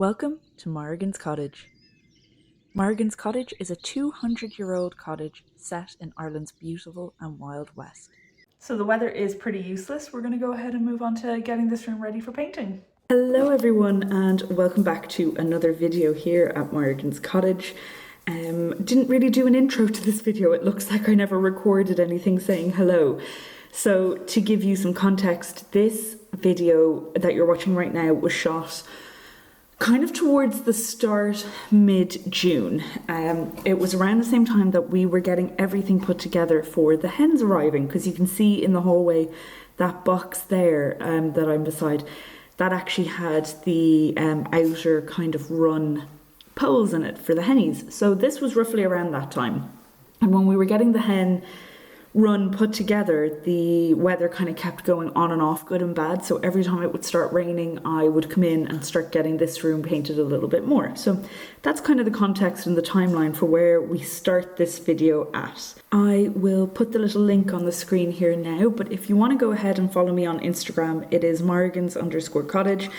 Welcome to Morrigan's Cottage. Morrigan's Cottage is a 200-year-old cottage set in Ireland's beautiful and wild west. So the weather is pretty useless. We're going to go ahead and move on to getting this room ready for painting. Hello everyone and welcome back to another video here at Morrigan's Cottage. Didn't really do an intro to this video. It looks like I never recorded anything saying hello. So to give you some context, this video that you're watching right now was shot kind of towards the start, mid-June. It was around the same time that we were getting everything put together for the hens arriving, because you can see in the hallway that box there that I'm beside, that actually had the outer kind of run poles in it for the hennies. So this was roughly around that time. And when we were getting the hen run put together, the weather kind of kept going on and off, good and bad. So every time it would start raining, I would come in and start getting this room painted a little bit more. So that's kind of the context and the timeline for where we start this video at. I will put the little link on the screen here now, but if you want to go ahead and follow me on Instagram, it is Morrigans_cottage.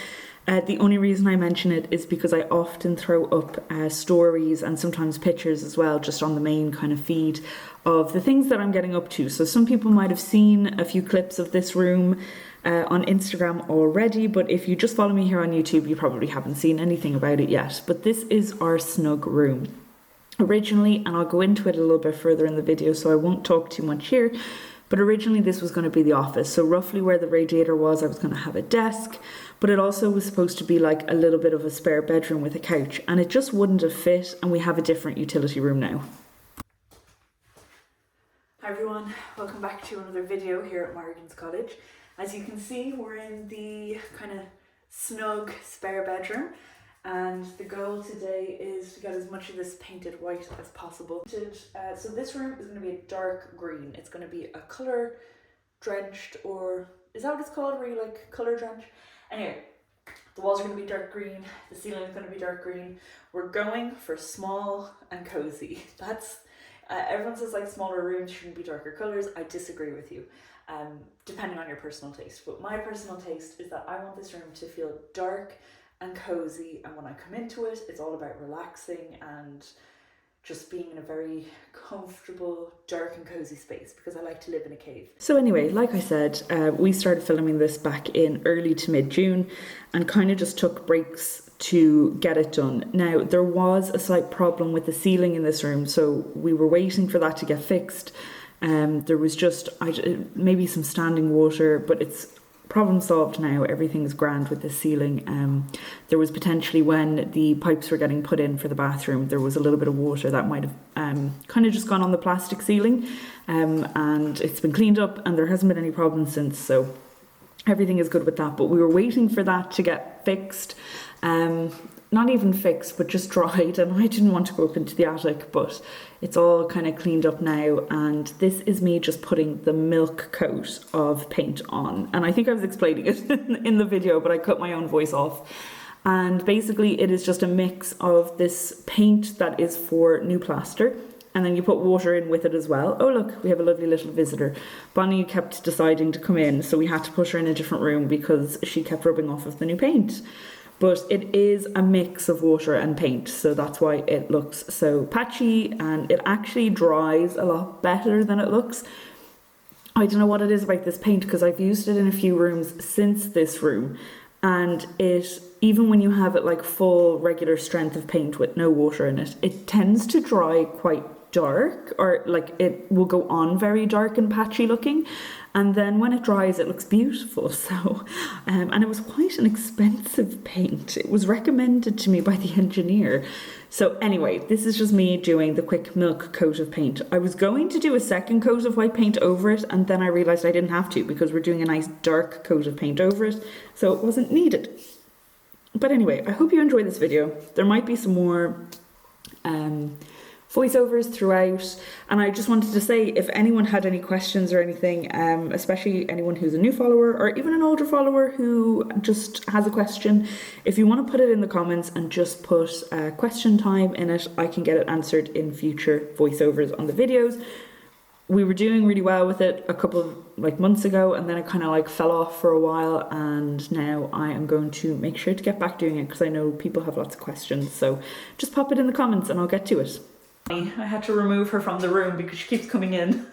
The only reason I mention it is because I often throw up stories and sometimes pictures as well, just on the main kind of feed of the things that I'm getting up to. So some people might have seen a few clips of this room on Instagram already, but if you just follow me here on YouTube, you probably haven't seen anything about it yet. But this is our snug room. Originally, and I'll go into it a little bit further in the video, so I won't talk too much here, but originally this was going to be the office. So roughly where the radiator was, I was going to have a desk, but it also was supposed to be like a little bit of a spare bedroom with a couch, and it just wouldn't have fit, and we have a different utility room now. Hi everyone, welcome back to another video here at Morrigan's Cottage. As you can see, we're in the kind of snug spare bedroom, and the goal today is to get as much of this painted white as possible. So this room is going to be a dark green. It's going to be a colour drenched, or is that what it's called, where you like colour drench? Anyway, the walls are going to be dark green, the ceiling is going to be dark green. We're going for small and cozy. That's everyone says like smaller rooms shouldn't be darker colours. I disagree with you, depending on your personal taste. But my personal taste is that I want this room to feel dark and cozy, and when I come into it, it's all about relaxing and just being in a very comfortable, dark and cozy space, because I like to live in a cave. So anyway, like I said, we started filming this back in early to mid-June and kind of just took breaks to get it done. Now, there was a slight problem with the ceiling in this room, so we were waiting for that to get fixed. There was just maybe some standing water, but it's problem solved now. Everything's grand with the ceiling. There was potentially, when the pipes were getting put in for the bathroom, there was a little bit of water that might have kind of just gone on the plastic ceiling, and it's been cleaned up and there hasn't been any problems since, so everything is good with that. But we were waiting for that to get fixed, not even fixed, but just dried, and I didn't want to go up into the attic, but it's all kind of cleaned up now, and this is me just putting the milk coat of paint on. And I think I was explaining it in the video, but I cut my own voice off. And basically it is just a mix of this paint that is for new plaster, and then you put water in with it as well. Oh look, we have a lovely little visitor. Bonnie kept deciding to come in, so we had to put her in a different room because she kept rubbing off of the new paint. But it is a mix of water and paint, so that's why it looks so patchy, and it actually dries a lot better than it looks. I don't know what it is about this paint, because I've used it in a few rooms since this room, and it, even when you have it like full regular strength of paint with no water in it, it tends to dry quite dark, or like it will go on very dark and patchy looking, and then when it dries it looks beautiful. So and it was quite an expensive paint. It was recommended to me by the engineer. So anyway, this is just me doing the quick milk coat of paint. I was going to do a second coat of white paint over it, and then I realized I didn't have to, because we're doing a nice dark coat of paint over it, so it wasn't needed. But anyway, I hope you enjoy this video. There might be some more voiceovers throughout, and I just wanted to say, if anyone had any questions or anything, especially anyone who's a new follower or even an older follower who just has a question, if you want to put it in the comments and just put question time in it, I can get it answered in future voiceovers on the videos. we were doing really well with it a couple of like months ago, and then it kind of like fell off for a while, and now I am going to make sure to get back doing it because I know people have lots of questions. So just pop it in the comments and I'll get to it. I had to remove her from the room because she keeps coming in.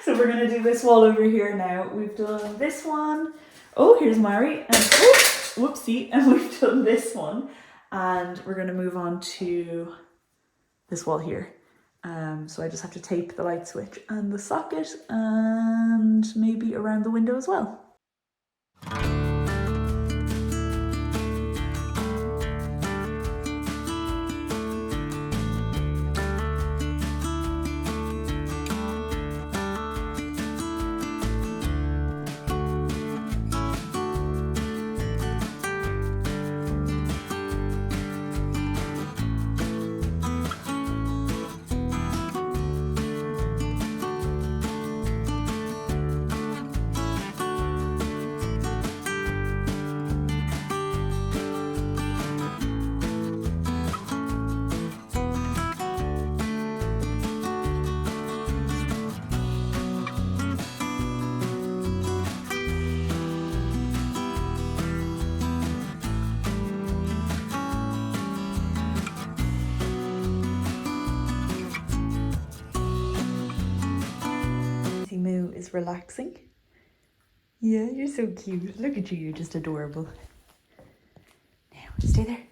So we're going to do this wall over here now. We've done this one. Oh, here's Mary. And oh, whoopsie. And we've done this one. And we're going to move on to this wall here. So I just have to tape the light switch and the socket and maybe around the window as well. Is relaxing. Yeah, you're so cute. Look at you, you're just adorable. Now, stay there.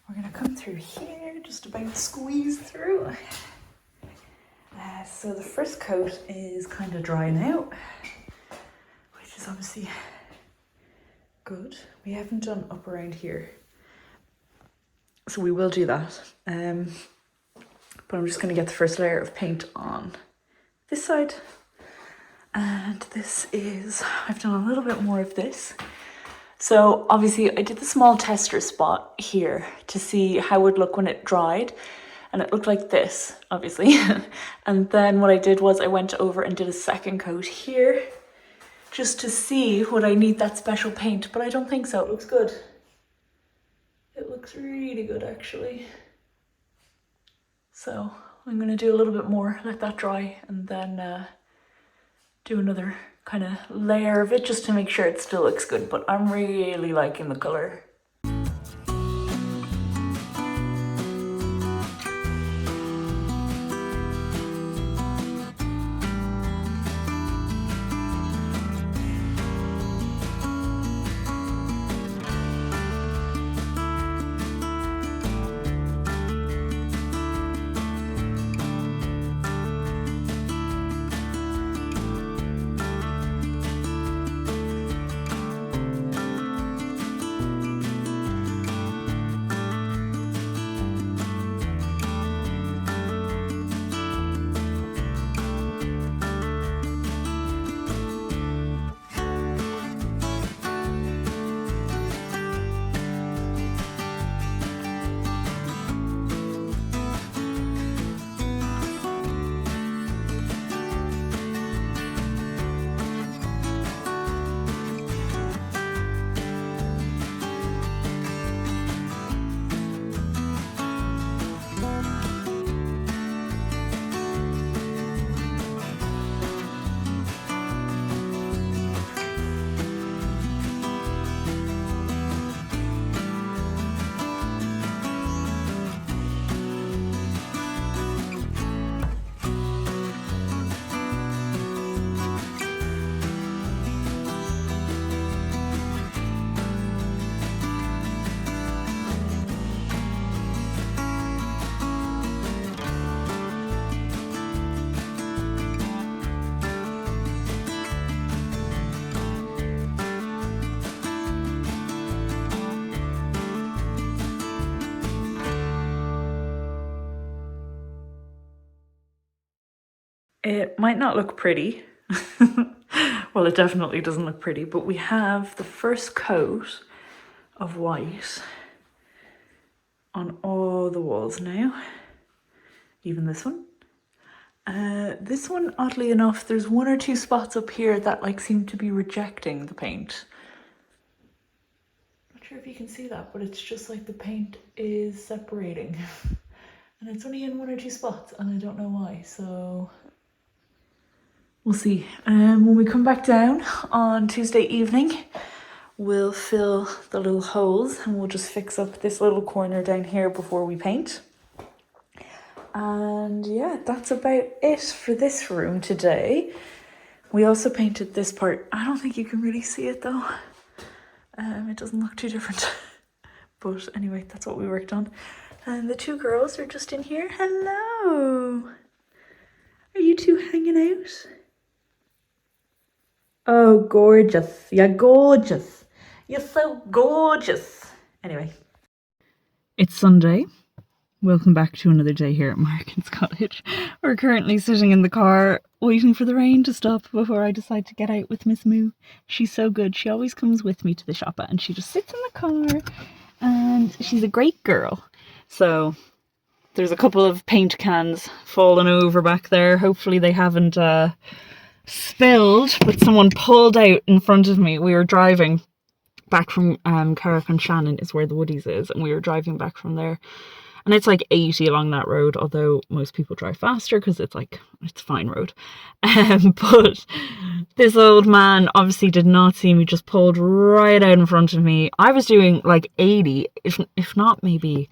We're gonna come through here, just about squeeze through. So the first coat is kind of drying out, which is obviously good. We haven't done up around here, so we will do that. But I'm just gonna get the first layer of paint on this side. And this is, I've done a little bit more of this. So obviously I did the small tester spot here to see how it would look when it dried. And it looked like this, obviously. And then what I did was I went over and did a second coat here just to see would I need that special paint, but I don't think so. It looks good. It looks really good actually. So I'm gonna do a little bit more, let that dry, and then do another kind of layer of it just to make sure it still looks good, but I'm really liking the color. It might not look pretty. Well, it definitely doesn't look pretty, but we have the first coat of white on all the walls now, even this one. This one, oddly enough, there's one or two spots up here that like seem to be rejecting the paint. Not sure if you can see that, but it's just like the paint is separating. And it's only in one or two spots and I don't know why, so We'll see. When we come back down on Tuesday evening, we'll fill the little holes and we'll just fix up this little corner down here before we paint. And yeah, that's about it for this room today. We also painted this part. I don't think you can really see it though. It doesn't look too different. But anyway, that's what we worked on. And the two girls are just in here. Hello! Are you two hanging out? Oh, gorgeous. You're gorgeous. You're so gorgeous. Anyway. It's Sunday. Welcome back to another day here at Morrigan's Cottage. We're currently sitting in the car waiting for the rain to stop before I decide to get out with Miss Moo. She's so good. She always comes with me to the shop and she just sits in the car and she's a great girl. So there's a couple of paint cans fallen over back there. Hopefully they haven't spilled, but someone pulled out in front of me. We were driving back from Carrick on Shannon is where the Woodies is, and we were driving back from there, and it's like 80 along that road, although most people drive faster because it's a fine road. But this old man obviously did not see me, just pulled right out in front of me. I was doing like 80, if not maybe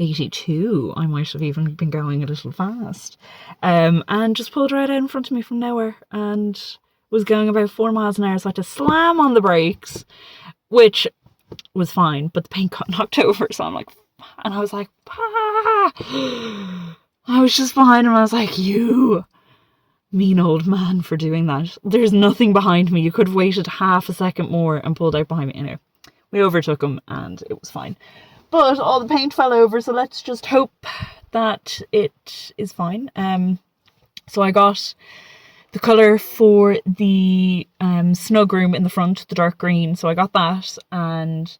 82. I might have even been going a little fast, and just pulled right out in front of me from nowhere and was going about 4 miles an hour, so I had to slam on the brakes, which was fine, but the paint got knocked over, so I'm like, and I was like, ah! I was just behind him, I was like, you mean old man for doing that. There's nothing behind me. You could have waited half a second more and pulled out behind me. Anyway, we overtook him and it was fine. But all the paint fell over, so let's just hope that it is fine. So I got the colour for the snug room in the front, the dark green. So I got that, and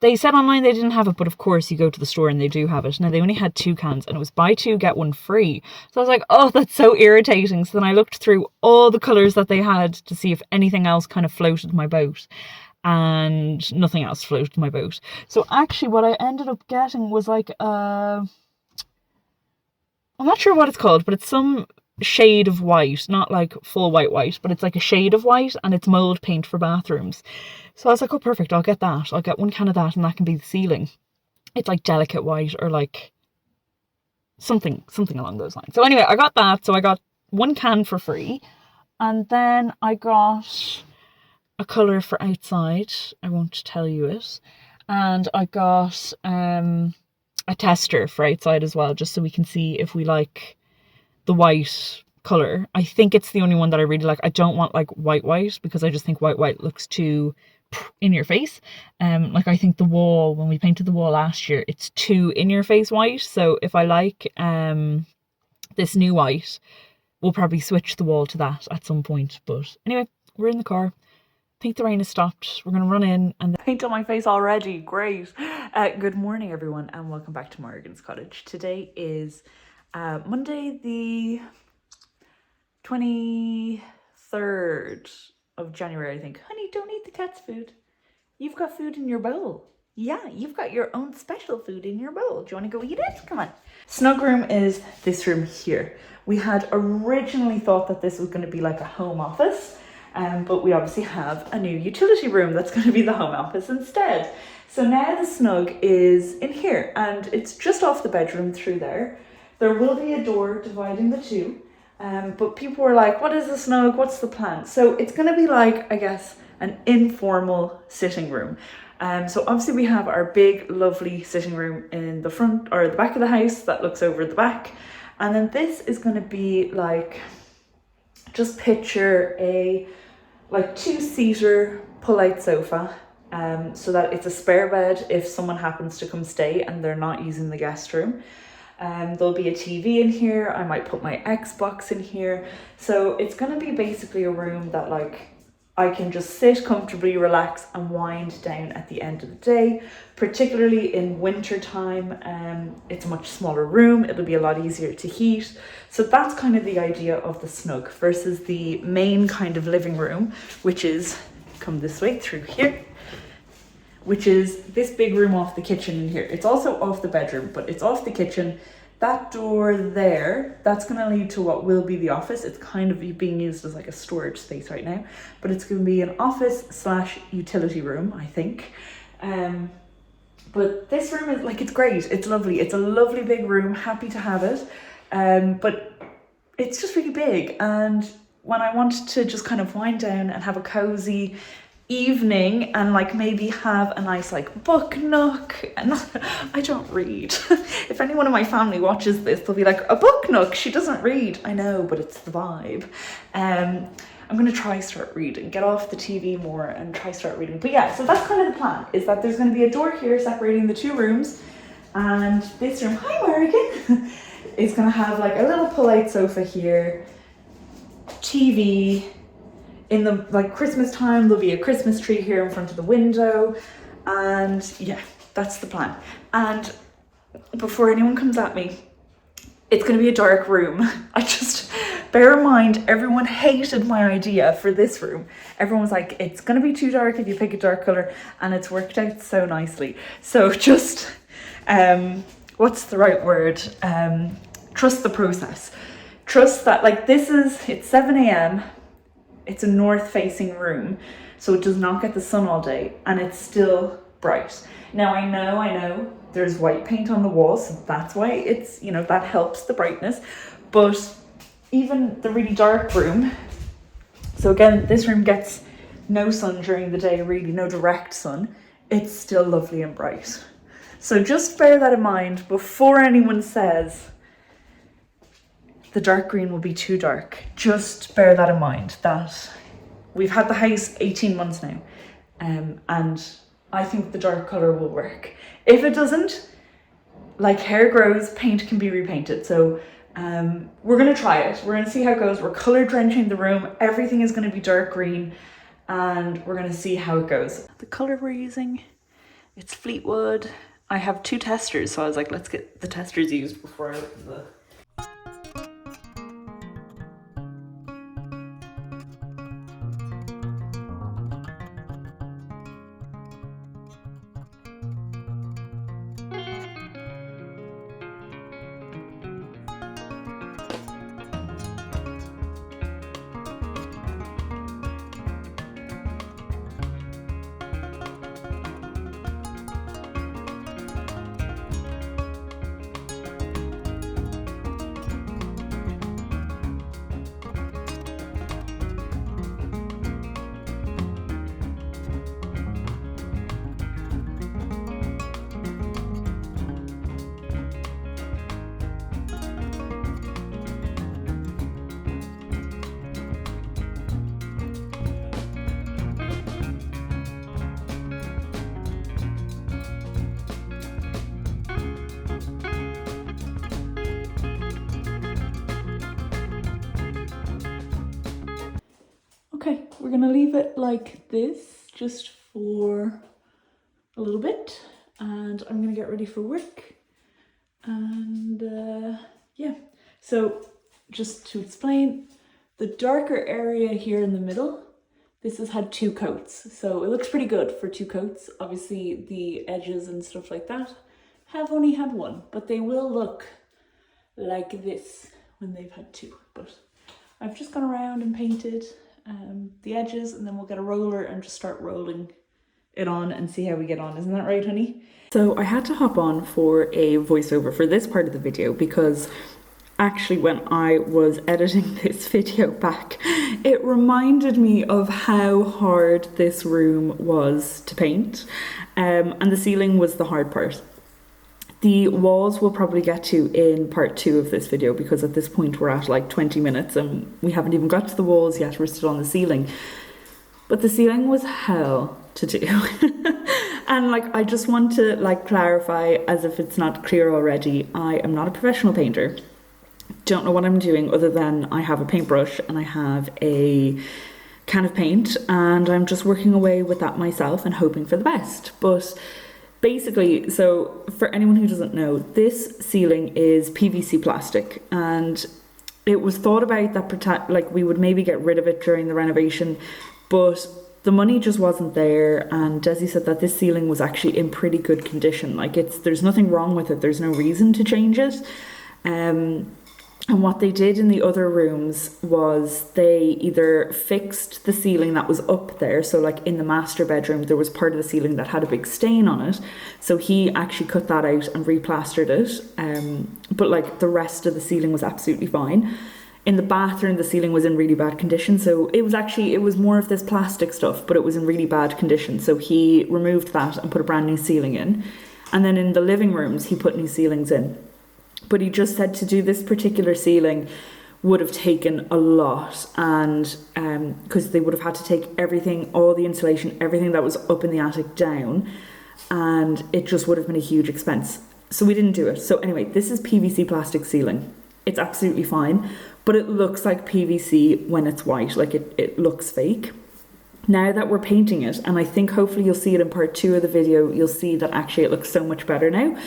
they said online they didn't have it, but of course you go to the store and they do have it. Now they only had 2 cans and it was buy 2 get 1 free. So I was like, oh, that's so irritating. So then I looked through all the colours that they had to see if anything else kind of floated my boat. And nothing else floated my boat. So actually what I ended up getting was like I'm not sure what it's called, but it's some shade of white, not like full white, but it's like a shade of white, and it's mold paint for bathrooms. So I was like, oh perfect, I'll get that. I'll get 1 can of that and that can be the ceiling. It's like delicate white or like something along those lines. So anyway, I got that. So I got 1 can for free, and then I got a colour for outside. I won't tell you it. And I got a tester for outside as well, just so we can see if we like the white colour. I think it's the only one that I really like. I don't want like white because I just think white looks too in your face. Like I think the wall, when we painted the wall last year, it's too in your face white. So if I like this new white, we'll probably switch the wall to that at some point. But anyway, we're in the car. I think the rain has stopped. We're going to run in and paint on my face already. Great. Good morning, everyone, and welcome back to Morrigan's Cottage. Today is Monday, the 23rd of January, I think. Honey, don't eat the cat's food. You've got food in your bowl. Yeah, you've got your own special food in your bowl. Do you want to go eat it? Come on. Snug room is this room here. We had originally thought that this was going to be like a home office. But we obviously have a new utility room that's going to be the home office instead. So now the snug is in here and it's just off the bedroom through there. There will be a door dividing the two, but people were like, what is the snug? What's the plan? So it's going to be like, I guess, an informal sitting room. So obviously we have our big, lovely sitting room in the front or the back of the house that looks over the back. And then this is going to be like, just picture a like 2-seater pull-out sofa, so that it's a spare bed if someone happens to come stay and they're not using the guest room. There'll be a TV in here. I might put my Xbox in here. So it's going to be basically a room that like I can just sit comfortably, relax and wind down at the end of the day, particularly in winter time. It's a much smaller room. It'll be a lot easier to heat. So that's kind of the idea of the snug versus the main kind of living room, which is, come this way through here, which is this big room off the kitchen in here. It's also off the bedroom, but it's off the kitchen. That door there, that's going to lead to what will be the office. It's kind of being used as like a storage space right now, but it's going to be an office slash utility room, I think. But this room is like, it's great. It's lovely. It's a lovely big room. Happy to have it. But it's just really big. And when I want to just kind of wind down and have a cozy evening and like maybe have a nice like book nook, and I don't read. If anyone in my family watches this, they'll be like, a book nook, she doesn't read. I know, but it's the vibe. I'm going to try start reading, get off the TV more and try start reading. But yeah, so that's kind of the plan, is that there's going to be a door here separating the two rooms, and this room, hi Morrigan, is going to have like a little pull-out sofa here, TV. In the like Christmas time, there'll be a Christmas tree here in front of the window, and yeah, that's the plan. And before anyone comes at me, it's going to be a dark room. I just, bear in mind, everyone hated my idea for this room. Everyone was like, it's going to be too dark if you pick a dark color, and it's worked out so nicely. So just, what's the right word? Trust the process. Trust that, like, it's 7 a.m. It's a north facing room, so it does not get the sun all day, and it's still bright. Now I know there's white paint on the walls, so that's why it's, you know, that helps the brightness. But even the really dark room, so again, this room gets no sun during the day, really no direct sun, it's still lovely and bright. So just bear that in mind before anyone says the dark green will be too dark. Just bear that in mind, that we've had the house 18 months now, and I think the dark colour will work. If it doesn't, like hair grows, paint can be repainted. So we're going to try it. We're going to see how it goes. We're colour drenching the room. Everything is going to be dark green, and we're going to see how it goes. The colour we're using, it's Fleetwood. I have 2 testers, so I was like, let's get the testers used before I look at the... Okay, we're gonna leave it like this just for a little bit, and I'm gonna get ready for work. And yeah, so just to explain, the darker area here in the middle, this has had 2 coats, so it looks pretty good for 2 coats. Obviously the edges and stuff like that have only had 1, but they will look like this when they've had 2. But I've just gone around and painted the edges, and then we'll get a roller and just start rolling it on and see how we get on. Isn't that right, honey? So I had to hop on for a voiceover for this part of the video, because actually when I was editing this video back, it reminded me of how hard this room was to paint, and the ceiling was the hard part. The walls we'll probably get to in part 2 of this video, because at this point we're at like 20 minutes and we haven't even got to the walls yet, we're still on the ceiling. But the ceiling was hell to do. And like, I just want to like clarify, as if it's not clear already, I am not a professional painter. Don't know what I'm doing other than I have a paintbrush and I have a can of paint, and I'm just working away with that myself and hoping for the best. But basically, so for anyone who doesn't know, this ceiling is PVC plastic, and it was thought about that like we would maybe get rid of it during the renovation, but the money just wasn't there. And Desi said that this ceiling was actually in pretty good condition. Like there's nothing wrong with it. There's no reason to change it. And what they did in the other rooms was they either fixed the ceiling that was up there. So like in the master bedroom, there was part of the ceiling that had a big stain on it. So he actually cut that out and replastered it. But like the rest of the ceiling was absolutely fine. In the bathroom, the ceiling was in really bad condition. So it was more of this plastic stuff, but it was in really bad condition. So he removed that and put a brand new ceiling in. And then in the living rooms, he put new ceilings in. But he just said to do this particular ceiling would have taken a lot, and because they would have had to take everything, all the insulation, everything that was up in the attic down, and it just would have been a huge expense. So we didn't do it. So anyway, this is PVC plastic ceiling. It's absolutely fine, but it looks like PVC when it's white, like it looks fake. Now that we're painting it, and I think hopefully you'll see it in part 2 of the video, you'll see that actually it looks so much better now.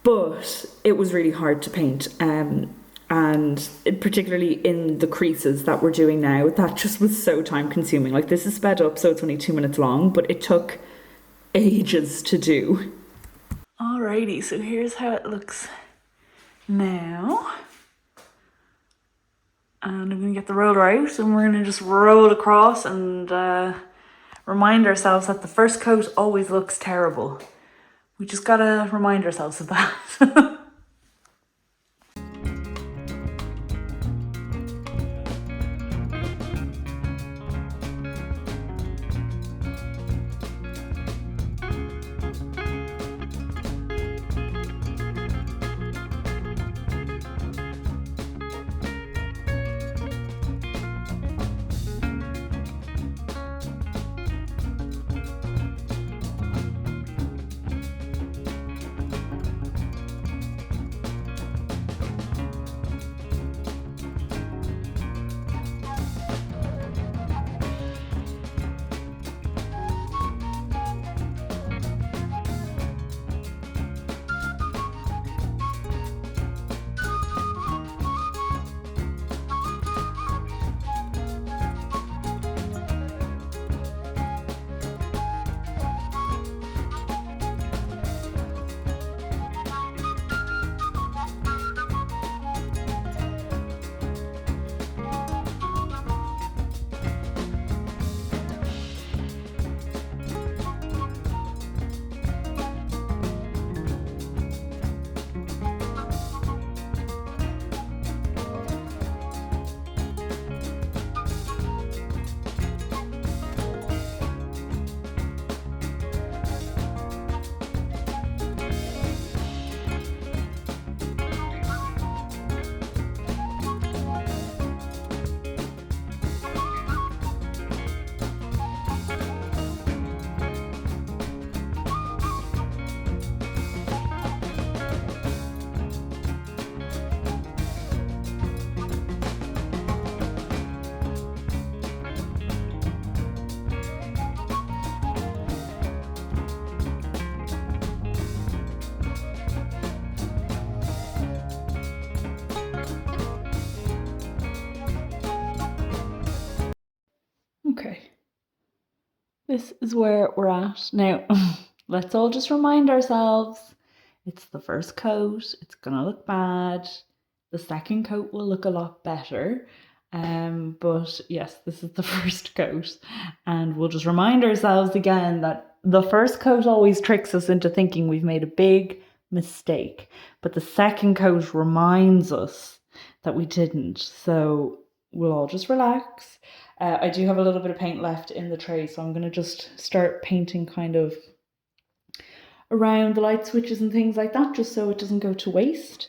But it was really hard to paint, and particularly in the creases that we're doing now, that just was so time consuming. Like this is sped up, so it's only 2 minutes long, but it took ages to do. Alrighty, so here's how it looks now. And I'm gonna get the roller out and we're gonna just roll across and remind ourselves that the first coat always looks terrible. We just gotta remind ourselves of that. Okay, this is where we're at. Now, let's all just remind ourselves, it's the first coat, it's gonna look bad. The second coat will look a lot better. But yes, this is the first coat. And we'll just remind ourselves again that the first coat always tricks us into thinking we've made a big mistake. But the second coat reminds us that we didn't. So we'll all just relax. I do have a little bit of paint left in the tray, so I'm going to just start painting kind of around the light switches and things like that, just so it doesn't go to waste.